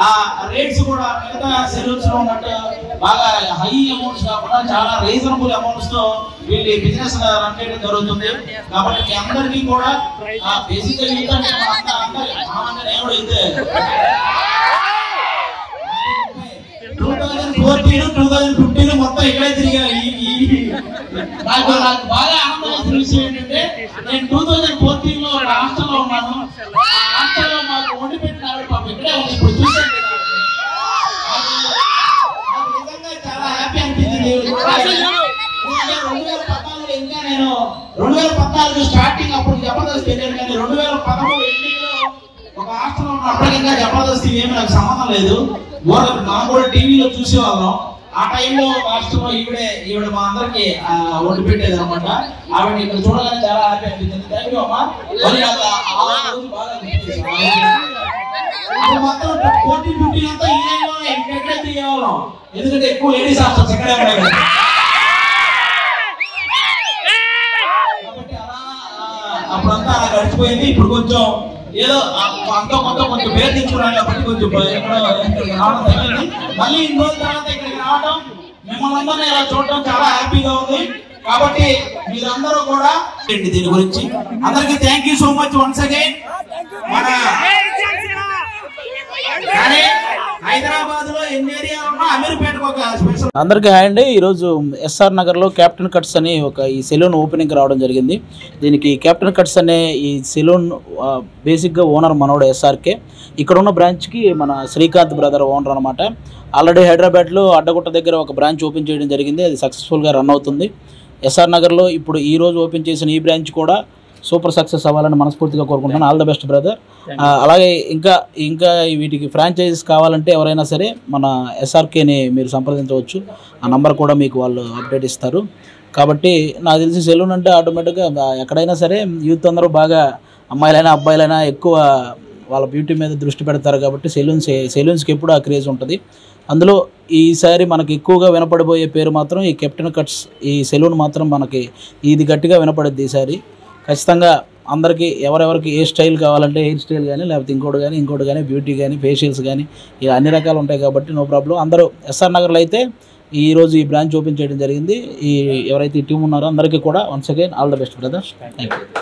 ఆ రేట్స్ కూడా మిగతా సెలూన్స్ లో ఉన్నట్టు బాగా హై అమౌంట్స్ కాకుండా చాలా రీజనబుల్ అమౌంట్స్ తో వీళ్ళు బిజినెస్ రన్ చేయడం జరుగుతుంది. కాబట్టి మీ అందరికీ కూడా బేసిక్ గా నేను కూడా అయితే 2014-2015 మొత్తం ఇక్కడే తిరిగా. నాకు బాగా ఆనందం విషయం ఏంటంటే నేను 2014 లో హాస్టల్లో ఉన్నాను. హాస్టల్లో మాకు వండి పెట్టిన ఆవిడ పాపం ఇక్కడే ఉంది. ఇప్పుడు చూసాను నిజంగా చాలా హ్యాపీ అనిపించింది. 2014 ఇంకా నేను 2014 స్టార్టింగ్ అప్పుడు జబర్దస్త్ వెళ్ళాను, కానీ 2013 ఎండింగ్ లో ఒక హాస్టల్లో ఉన్న అప్పటికింకా జబర్దస్త్ ఏమి నాకు సంబంధం లేదు. మనం కూడా టీవీలో చూసేవాళ్ళం. ఆ టైంలో రాష్ట్రంలో ఈవిడ మా అందరికి వండి పెట్టేది అనమాట. ఆవిడ ఇక్కడ చూడగానే చాలా హ్యాపీ అనిపించింది. థ్యాంక్ యూ అమ్మా. మొత్తం 14-15 అంతా ఈ లైన్లో ఎక్కడే తీయవాళ్ళం, ఎందుకంటే ఎక్కువ లేడీస్ హాస్టల్స్ ఇక్కడే ఉన్నాయి కదా. కాబట్టి అలా అప్పుడంతా అలా గడిచిపోయింది. ఇప్పుడు కొంచెం ఏదో అంతా మొత్తం కొంచెం పేరు తెచ్చుకున్నాను కాబట్టి కొంచెం రావడం తగ్గింది. మళ్ళీ ఇన్ని రోజుల తర్వాత ఇక్కడికి రావడం, మిమ్మల్ని అందరినీ ఇలా చూడటం చాలా హ్యాపీగా ఉంది. కాబట్టి మీరందరూ కూడా దీని గురించి అందరికి thank you so much once again. మన హైదరాబాద్ లో ఎన్ని ఏరియా ఉన్నా అమీర్పేటకు ఒక స్పెషల్. అందరికీ హాయ్ అండి. ఈరోజు ఎస్ఆర్ నగర్లో క్యాప్టెన్ కట్స్ అని ఒక ఈ సెలూన్ ఓపెనింగ్ రావడం జరిగింది. దీనికి క్యాప్టెన్ కట్స్ అనే ఈ సెలూన్ బేసిక్గా ఓనర్ మనోడు ఎస్ఆర్కే. ఇక్కడ ఉన్న బ్రాంచ్కి మన శ్రీకాంత్ బ్రదర్ ఓనర్ అనమాట. ఆల్రెడీ హైదరాబాద్లో అడ్డగుట్ట దగ్గర ఒక బ్రాంచ్ ఓపెన్ చేయడం జరిగింది. అది సక్సెస్ఫుల్గా రన్ అవుతుంది. ఎస్ఆర్ నగర్లో ఇప్పుడు ఈరోజు ఓపెన్ చేసిన ఈ బ్రాంచ్ కూడా సూపర్ సక్సెస్ అవ్వాలని మనస్ఫూర్తిగా కోరుకుంటున్నాను. All the best brother. అలాగే ఇంకా వీటికి ఫ్రాంచైజీస్ కావాలంటే ఎవరైనా సరే మన ఎస్ఆర్కేని మీరు సంప్రదించవచ్చు. ఆ నంబర్ కూడా మీకు వాళ్ళు అప్డేట్ ఇస్తారు. కాబట్టి నాకు తెలిసి సెలూన్ అంటే ఆటోమేటిక్గా ఎక్కడైనా సరే యూత్ అందరూ బాగా అమ్మాయిలైనా అబ్బాయిలైనా ఎక్కువ వాళ్ళ బ్యూటీ మీద దృష్టి పెడతారు. కాబట్టి సెలూన్స్కి ఎప్పుడు ఆ క్రేజ్ ఉంటుంది. అందులో ఈసారి మనకి ఎక్కువగా వినపడిపోయే పేరు మాత్రం ఈ కెప్టెన్ కట్స్. ఈ సెలూన్ మాత్రం మనకి ఇది గట్టిగా వినపడుద్ది ఈసారి. ఖచ్చితంగా అందరికీ ఎవరెవరికి ఏ స్టైల్ కావాలంటే హెయిర్ స్టైల్ కానీ లేకపోతే ఇంకోటి కానీ బ్యూటీ కానీ ఫేషియల్స్ కానీ ఇలా అన్ని రకాలు ఉంటాయి. కాబట్టి నో ప్రాబ్లం. అందరూ ఎస్ఆర్ నగర్లో అయితే ఈరోజు ఈ బ్రాంచ్ ఓపెన్ చేయడం జరిగింది. ఎవరైతే ఈ టీం ఉన్నారో అందరికీ కూడా once again all the best brother. Thank you.